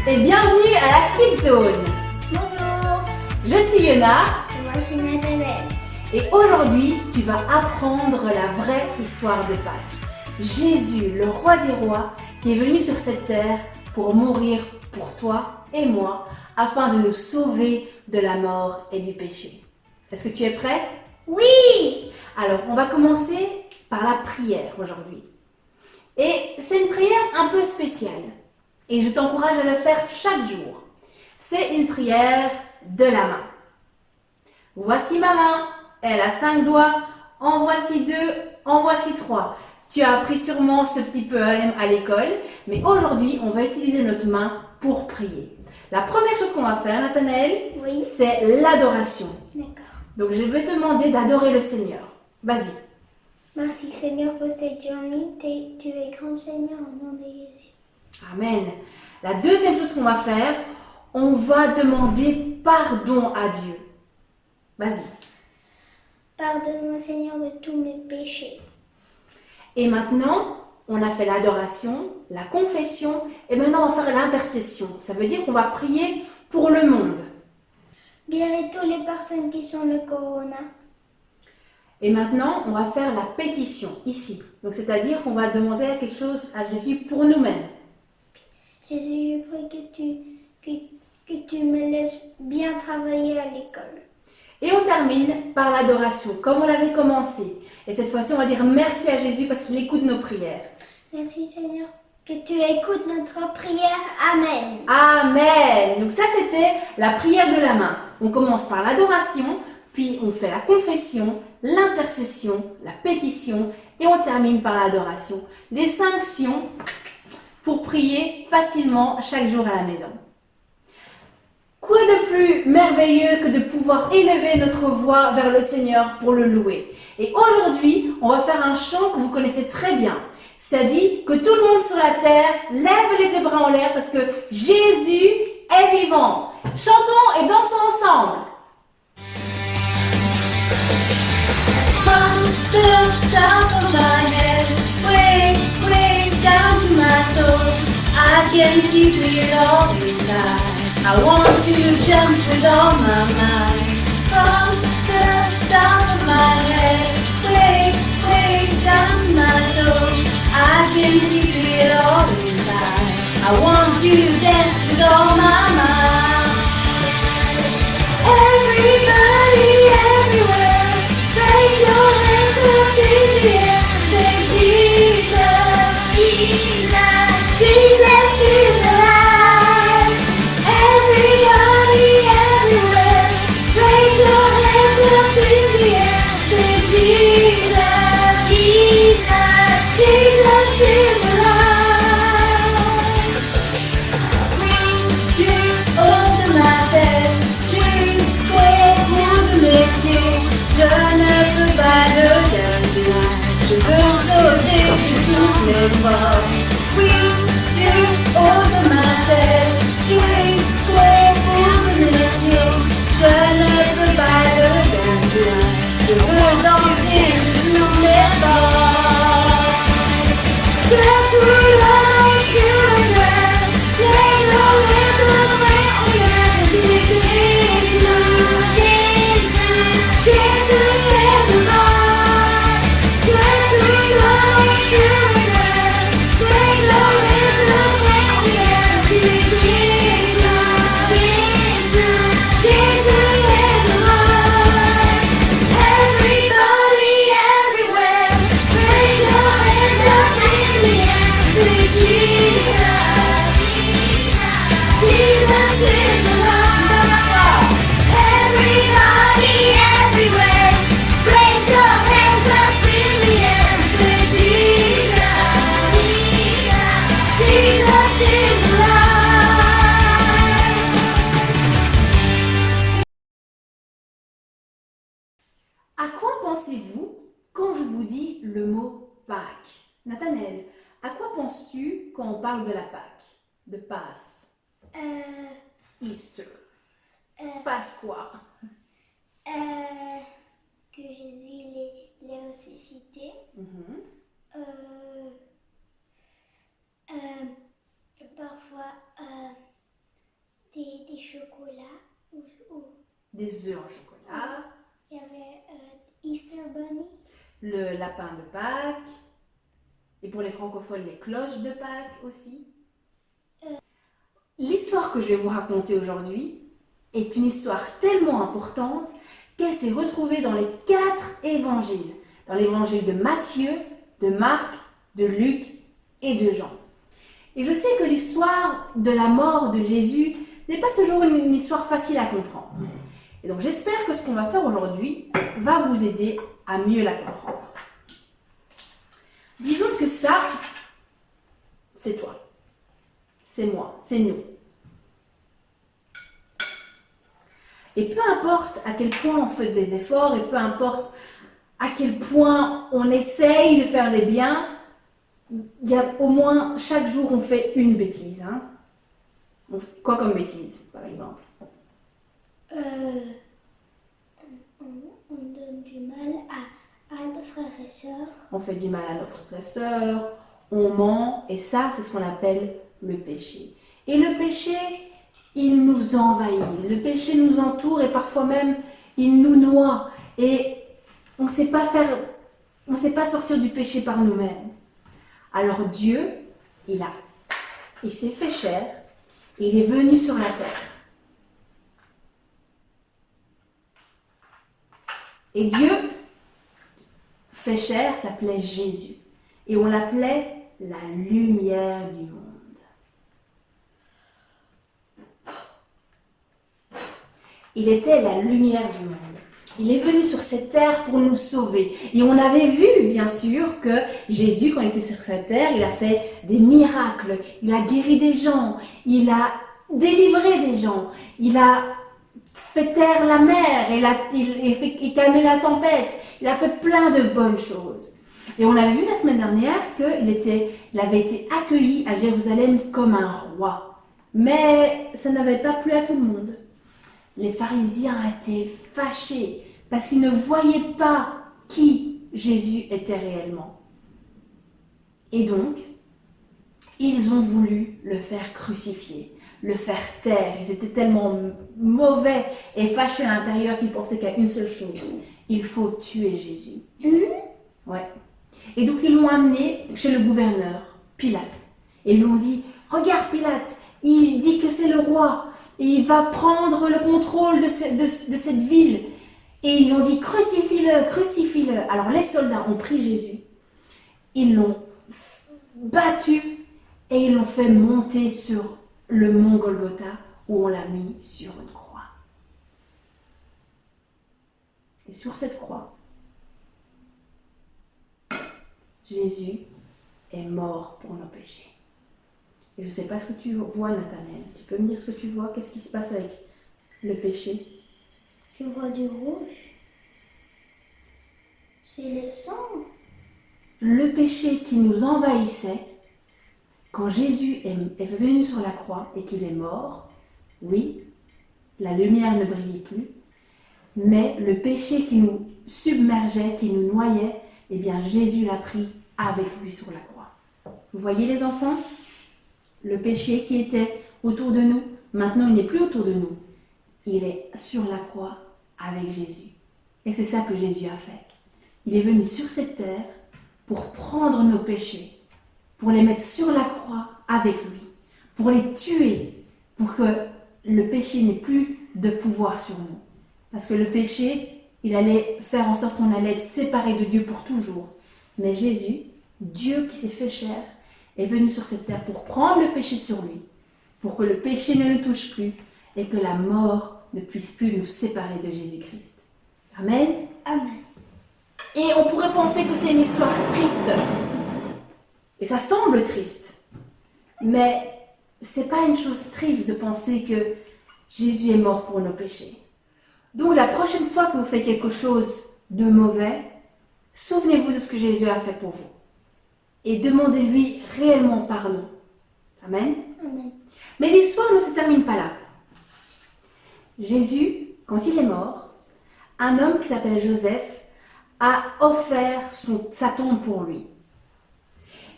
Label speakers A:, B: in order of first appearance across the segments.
A: et bienvenue à la Kids Zone.
B: Bonjour,
A: Je suis Yona
B: moi c'est Nathalie.
A: et aujourd'hui tu vas apprendre la vraie histoire de Pâques. Jésus, le roi des rois, qui est venu sur cette terre pour mourir pour toi et moi afin de nous sauver de la mort et du péché. Est-ce que tu es prêt?
B: Oui!
A: Alors on va commencer par la prière aujourd'hui. Et c'est une prière un peu spéciale. Et je t'encourage à le faire chaque jour. C'est une prière de la main. Voici ma main, elle a 5 doigts, en voici 2, en voici 3. Tu as appris sûrement ce petit poème à l'école, mais aujourd'hui, on va utiliser notre main pour prier. La première chose qu'on va faire, Nathanaël,
B: Oui.
A: c'est l'adoration.
B: D'accord.
A: Donc je vais te demander d'adorer le Seigneur. Vas-y.
B: Merci Seigneur pour cette journée. Tu es grand Seigneur au nom de Jésus.
A: Amen. La deuxième chose qu'on va faire, on va demander pardon à Dieu. Vas-y.
B: Pardonne-moi Seigneur de tous mes péchés.
A: Et maintenant, on a fait l'adoration, la confession, et maintenant on va faire l'intercession. Ça veut dire qu'on va prier pour le monde.
B: Guéris toutes les personnes qui sont le corona.
A: Et maintenant, on va faire la pétition ici. Donc c'est-à-dire qu'on va demander quelque chose à Jésus pour nous-mêmes.
B: Jésus, je prie que tu me laisses bien travailler à l'école.
A: Et on termine par l'adoration, comme on l'avait commencé. Et cette fois-ci, on va dire merci à Jésus parce qu'il écoute nos prières.
B: Merci Seigneur que tu écoutes notre prière. Amen.
A: Amen. Donc ça, c'était la prière de la main. On commence par l'adoration, puis on fait la confession, l'intercession, la pétition, et on termine par l'adoration. Les 5 sions pour prier facilement chaque jour à la maison. Quoi de plus merveilleux que de pouvoir élever notre voix vers le Seigneur pour le louer. Et aujourd'hui, on va faire un chant que vous connaissez très bien. Ça dit que tout le monde sur la terre lève les 2 bras en l'air parce que Jésus est vivant. Chantons et dansons ensemble. From the top of my head, way, way down to my toes, I can keep it all inside. I want to jump with all my might. From the top of my head, way, way down to my toes, I can keep it all inside. I want to dance with all my might. Everybody, everywhere, raise your hands up in the air. Say Jesus, Jesus, Jesus is alive. Everybody, everywhere, raise your hands up in the air. Say Jesus, Jesus, Jesus is alive. Drink under my bed, drink way pour de métier. Je ne peux pas le garder. Je veux sauter sur toutes les voies. Oui, drink under my bed, drink way pour de métier. Je ne peux pas le garder. Je veux danser sur toutes les voies. Get through life, you regret. Raise your hands up and again. Jesus, Jesus, Jesus is alive. Get through life, you regret. Raise your hands up and again. Jesus, Jesus, Jesus is alive. Everybody, everywhere, raise your hands up in the air. Say Jesus, Jesus is alive. Everybody, everywhere, raise your hands up in the air. Say Jesus, Jesus is alive. À quoi pensez-vous quand je vous dis le mot Pâques? Nathanaël, à quoi penses-tu quand on parle de la Pâques? De Pâques, Easter, Pasqua.
B: Que Jésus l'ait ressuscité. Parfois
A: des œufs en chocolat,
B: Il y avait Easter Bunny.
A: le lapin de Pâques, et pour les francophones, les cloches de Pâques aussi. L'histoire que je vais vous raconter aujourd'hui est une histoire tellement importante qu'elle s'est retrouvée dans les 4 évangiles. Dans l'évangile de Matthieu, de Marc, de Luc et de Jean. Et je sais que l'histoire de la mort de Jésus n'est pas toujours une histoire facile à comprendre. Et donc j'espère que ce qu'on va faire aujourd'hui va vous aider à mieux la comprendre. Disons que ça, c'est toi, c'est moi, c'est nous. Et peu importe à quel point on fait des efforts et peu importe à quel point on essaye de faire les biens, il y a au moins chaque jour on fait une bêtise. Hein. Quoi comme bêtise, par exemple?
B: On donne du mal à nos frères et sœurs.
A: On fait du mal à nos frères et sœurs, on ment, et ça, c'est ce qu'on appelle le péché. Et le péché, il nous envahit, le péché nous entoure et parfois même, il nous noie. Et on ne sait pas sortir du péché par nous-mêmes. Alors Dieu, il s'est fait chair, et il est venu sur la terre. Et Dieu, fait chair, s'appelait Jésus. Et on l'appelait la lumière du monde. Il était la lumière du monde. Il est venu sur cette terre pour nous sauver. Et on avait vu, bien sûr, que Jésus, quand il était sur cette terre, il a fait des miracles. Il a guéri des gens. Il a délivré des gens. Il a fait taire la mer. Il a calmé la tempête. Il a fait plein de bonnes choses. Et on avait vu la semaine dernière qu'il avait été accueilli à Jérusalem comme un roi. Mais ça n'avait pas plu à tout le monde. Les pharisiens étaient fâchés parce qu'ils ne voyaient pas qui Jésus était réellement. Et donc, ils ont voulu le faire crucifier, le faire taire. Ils étaient tellement mauvais et fâchés à l'intérieur qu'ils pensaient qu'à une seule chose, il faut tuer Jésus. Ouais. Et donc, ils l'ont amené chez le gouverneur, Pilate. Et ils lui ont dit, regarde Pilate, il dit que c'est le roi. Et il va prendre le contrôle de cette ville. Et ils ont dit, crucifie-le, crucifie-le. Alors les soldats ont pris Jésus, ils l'ont battu et ils l'ont fait monter sur le mont Golgotha où on l'a mis sur une croix. Et sur cette croix, Jésus est mort pour nos péchés. Et je ne sais pas ce que tu vois, Nathanaël. Tu peux me dire ce que tu vois? Qu'est-ce qui se passe avec le péché?
B: Je vois du rouge. C'est le sang.
A: Le péché qui nous envahissait, quand Jésus est venu sur la croix et qu'il est mort, oui, la lumière ne brillait plus, mais le péché qui nous submergeait, qui nous noyait, eh bien Jésus l'a pris avec lui sur la croix. Vous voyez les enfants? Le péché qui était autour de nous, maintenant il n'est plus autour de nous. Il est sur la croix avec Jésus. Et c'est ça que Jésus a fait. Il est venu sur cette terre pour prendre nos péchés, pour les mettre sur la croix avec lui, pour les tuer, pour que le péché n'ait plus de pouvoir sur nous. Parce que le péché, il allait faire en sorte qu'on allait être séparés de Dieu pour toujours. Mais Jésus, Dieu qui s'est fait chair, est venu sur cette terre pour prendre le péché sur lui, pour que le péché ne nous touche plus et que la mort ne puisse plus nous séparer de Jésus-Christ. Amen.
B: Amen.
A: Et on pourrait penser que c'est une histoire triste. Et ça semble triste. Mais c'est pas une chose triste de penser que Jésus est mort pour nos péchés. Donc la prochaine fois que vous faites quelque chose de mauvais, souvenez-vous de ce que Jésus a fait pour vous. Et demandez-lui réellement pardon. Amen.
B: Amen.
A: Mais l'histoire ne se termine pas là. Jésus, quand il est mort, un homme qui s'appelle Joseph a offert sa tombe pour lui.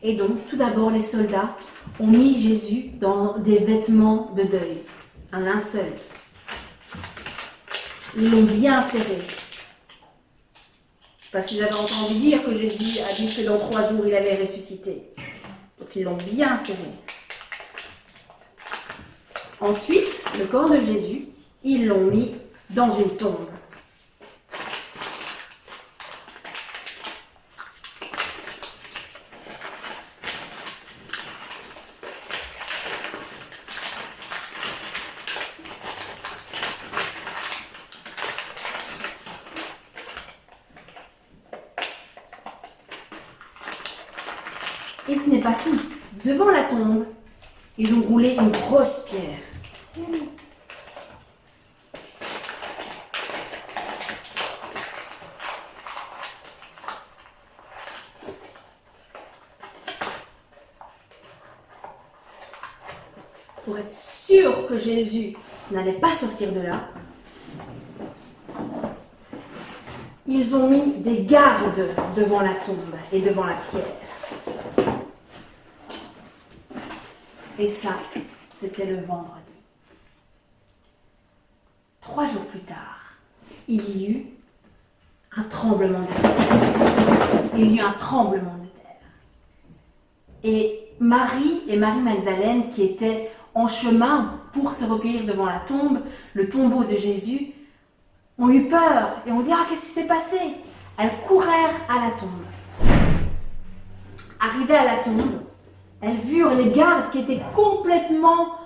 A: Et donc, tout d'abord, les soldats ont mis Jésus dans des vêtements de deuil, un linceul. Ils l'ont bien serré. Parce qu'ils avaient entendu dire que Jésus a dit que dans 3 jours, il allait ressusciter. Donc ils l'ont bien serré. Ensuite, le corps de Jésus, ils l'ont mis dans une tombe. Et ce n'est pas tout. Devant la tombe, ils ont roulé une grosse pierre. Pour être sûr que Jésus n'allait pas sortir de là, ils ont mis des gardes devant la tombe et devant la pierre. Et ça, c'était le vendredi. 3 jours plus tard, il y eut un tremblement de terre. Il y eut un tremblement de terre. Et Marie et Marie Magdalène, qui étaient en chemin pour se recueillir devant la tombe, le tombeau de Jésus, ont eu peur et ont dit « Ah, qu'est-ce qui s'est passé ?» Elles courèrent à la tombe. Arrivées à la tombe, elles virent les gardes qui étaient complètement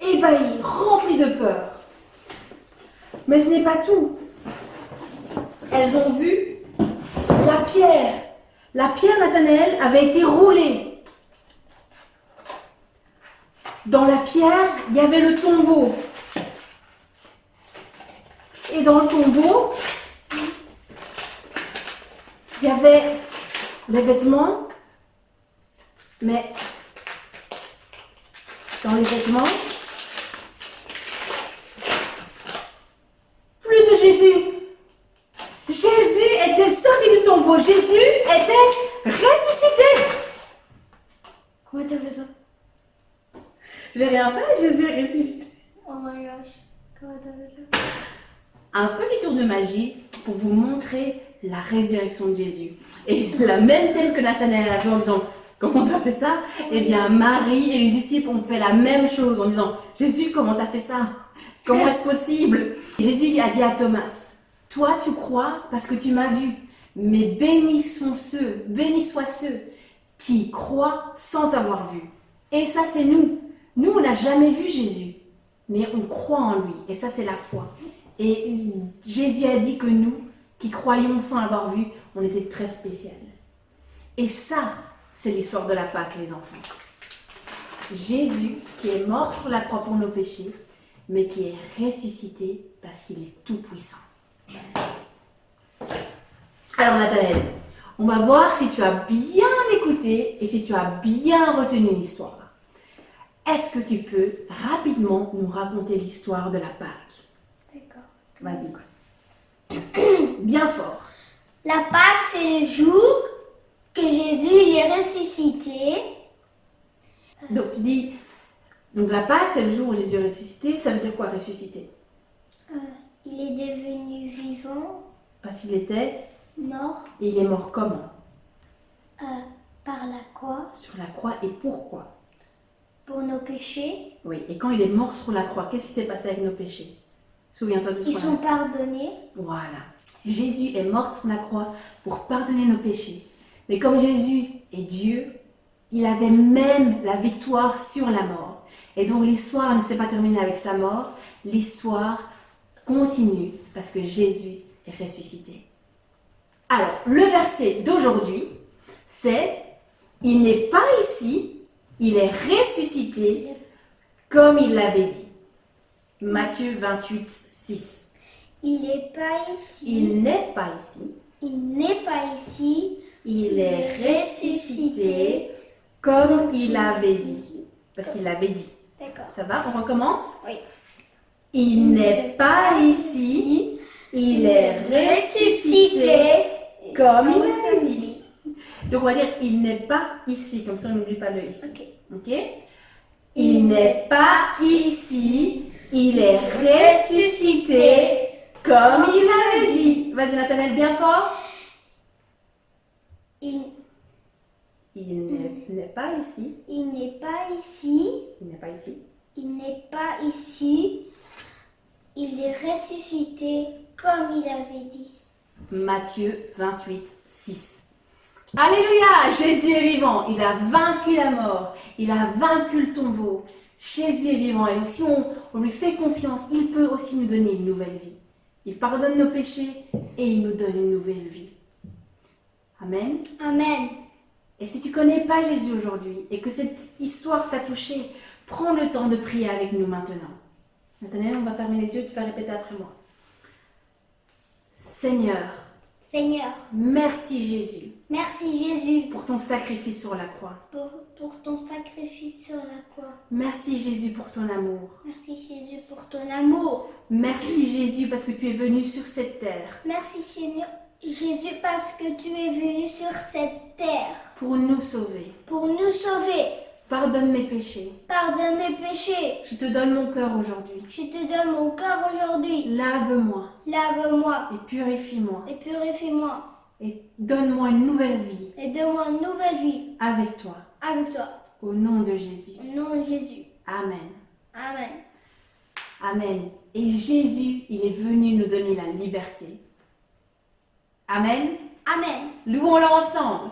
A: ébahis, remplis de peur. Mais ce n'est pas tout. Elles ont vu la pierre. La pierre, Nathanaël, avait été roulée. Dans la pierre, il y avait le tombeau. Et dans le tombeau, il y avait les vêtements. Mais dans les vêtements, plus de Jésus. Jésus était sorti du tombeau. Jésus était ressuscité.
B: Comment t'as fait ça?
A: J'ai rien fait, Jésus est ressuscité.
B: Oh my gosh, comment t'as fait ça?
A: Un petit tour de magie pour vous montrer la résurrection de Jésus. Et la même tête que Nathanaël avait en disant « Comment t'as fait ça ?» Eh bien, Marie et les disciples ont fait la même chose en disant « Jésus, comment t'as fait ça? Comment est-ce possible ?» Jésus a dit à Thomas « Toi, tu crois parce que tu m'as vu, mais bénis soient ceux qui croient sans avoir vu. » Et ça, c'est nous. Nous, on n'a jamais vu Jésus, mais on croit en lui. Et ça, c'est la foi. Et Jésus a dit que nous, qui croyons sans l'avoir vu, on était très spécial. Et ça, c'est l'histoire de la Pâque, les enfants. Jésus qui est mort sur la croix pour nos péchés, mais qui est ressuscité parce qu'il est tout puissant. Alors Nathanaël, on va voir si tu as bien écouté et si tu as bien retenu l'histoire. Est-ce que tu peux rapidement nous raconter l'histoire de la Pâque?
B: D'accord.
A: Vas-y. Bien fort.
B: La Pâque, c'est le jour que Jésus il est ressuscité.
A: Donc tu dis, donc la Pâque c'est le jour où Jésus est ressuscité, ça veut dire quoi ressuscité?
B: Il est devenu vivant,
A: Parce qu'il était,
B: mort
A: et il est mort comment?
B: par la croix
A: Sur la croix, et pourquoi?
B: pour nos péchés.
A: Oui, et quand il est mort sur la croix, qu'est-ce qui s'est passé avec nos péchés? Souviens-toi de ce
B: Ils
A: qu'on a
B: sont
A: dit.
B: pardonnés.
A: Voilà. Jésus est mort sur la croix pour pardonner nos péchés. Mais comme Jésus est Dieu, il avait même la victoire sur la mort. Et donc l'histoire ne s'est pas terminée avec sa mort, l'histoire continue parce que Jésus est ressuscité. Alors, le verset d'aujourd'hui, c'est « Il n'est pas ici, il est ressuscité comme il l'avait dit ». Matthieu 28, 6.
B: Il n'est pas ici.
A: Il n'est pas ici,
B: Il n'est pas ici.
A: il est ressuscité comme il avait dit. Parce qu'il l'avait dit.
B: D'accord.
A: Ça va, on recommence?
B: Oui.
A: Il n'est pas ici, il est ressuscité comme il l'avait dit. Donc on va dire il n'est pas ici, comme ça on n'oublie pas le ici.
B: Ok.
A: Ok? Il n'est pas ici, il est ressuscité, comme il l'avait dit. Vas-y Nathanaël, bien fort.
B: Il
A: n'est pas ici.
B: n'est pas ici.
A: Il n'est pas ici.
B: Il n'est pas ici. Il est ressuscité comme il avait dit.
A: Matthieu 28, 6. Alléluia! Jésus est vivant. Il a vaincu la mort. Il a vaincu le tombeau. Jésus est vivant. Et donc si on lui fait confiance, il peut aussi nous donner une nouvelle vie. Il pardonne nos péchés et il nous donne une nouvelle vie. Amen.
B: Amen.
A: Et si tu ne connais pas Jésus aujourd'hui et que cette histoire t'a touché, prends le temps de prier avec nous maintenant. Nathanaël, on va fermer les yeux, tu vas répéter après moi. Seigneur, merci Jésus
B: merci Jésus
A: pour ton sacrifice sur la croix.
B: pour ton sacrifice sur la croix.
A: Merci Jésus pour ton amour.
B: Merci Jésus pour ton amour.
A: Merci Jésus parce que tu es venu sur cette terre
B: Merci Seigneur Jésus parce que tu es venu sur cette terre
A: pour nous sauver.
B: pour nous sauver.
A: Pardonne mes péchés.
B: Pardonne mes péchés.
A: Je te donne mon cœur aujourd'hui.
B: Je te donne mon cœur aujourd'hui.
A: Lave-moi
B: Lave-moi
A: et purifie-moi
B: et purifie-moi.
A: et donne-moi une nouvelle vie
B: Et donne-moi une nouvelle vie
A: avec toi.
B: avec toi.
A: Au nom de Jésus.
B: Au nom de Jésus.
A: Amen.
B: Amen.
A: Amen. Et Jésus, il est venu nous donner la liberté. Amen.
B: Amen.
A: Louons-le ensemble.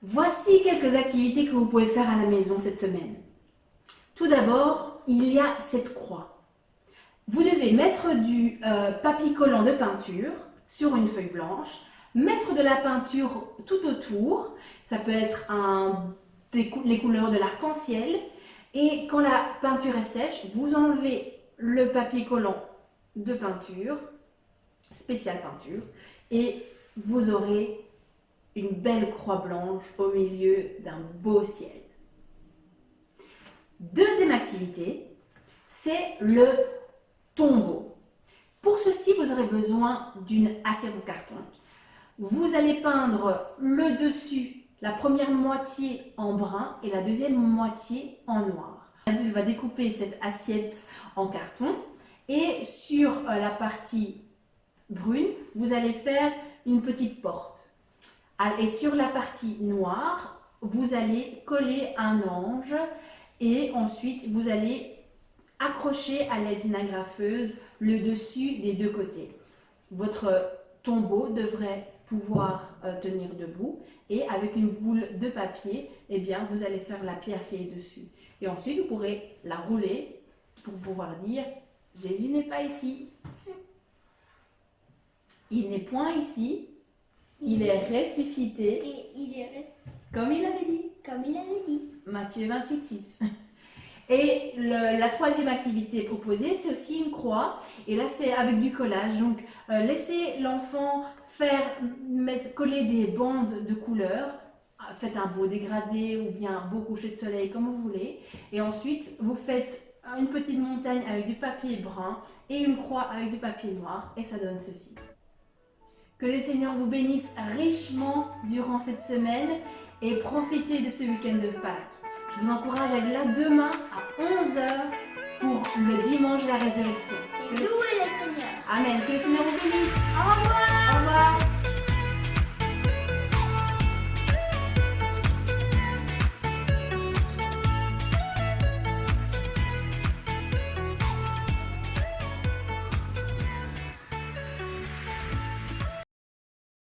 A: Voici quelques activités que vous pouvez faire à la maison cette semaine. Tout d'abord, il y a cette croix. Vous devez mettre du papier collant de peinture sur une feuille blanche, mettre de la peinture tout autour, ça peut être les couleurs de l'arc-en-ciel, et quand la peinture est sèche, vous enlevez le papier collant de peinture, spécial peinture, et vous aurez une belle croix blanche au milieu d'un beau ciel. Deuxième activité, c'est le tombeau. Pour ceci, vous aurez besoin d'une assiette en carton. Vous allez peindre le dessus, la première moitié en brun et la deuxième moitié en noir. Il va découper cette assiette en carton et sur la partie brune, vous allez faire une petite porte. Et sur la partie noire, vous allez coller un ange et ensuite vous allez accrocher à l'aide d'une agrafeuse le dessus des deux côtés. Votre tombeau devrait pouvoir tenir debout et avec une boule de papier, eh bien, vous allez faire la pierre qui est dessus. Et ensuite, vous pourrez la rouler pour pouvoir dire « Jésus n'est pas ici. Il n'est point ici. Il est ressuscité comme il avait dit. »
B: Comme il avait dit.
A: Matthieu 28, 6. Et la troisième activité proposée, c'est aussi une croix. Et là, c'est avec du collage. Donc, laissez l'enfant coller des bandes de couleurs. Faites un beau dégradé ou bien un beau coucher de soleil, comme vous voulez. Et ensuite, vous faites une petite montagne avec du papier brun et une croix avec du papier noir. Et ça donne ceci. Que le Seigneur vous bénisse richement durant cette semaine et profitez de ce week-end de Pâques. Je vous encourage à être là demain à 11h pour le dimanche de la résurrection.
B: Et louez le Seigneur.
A: Amen. Que le Seigneur vous bénisse.
B: Au revoir.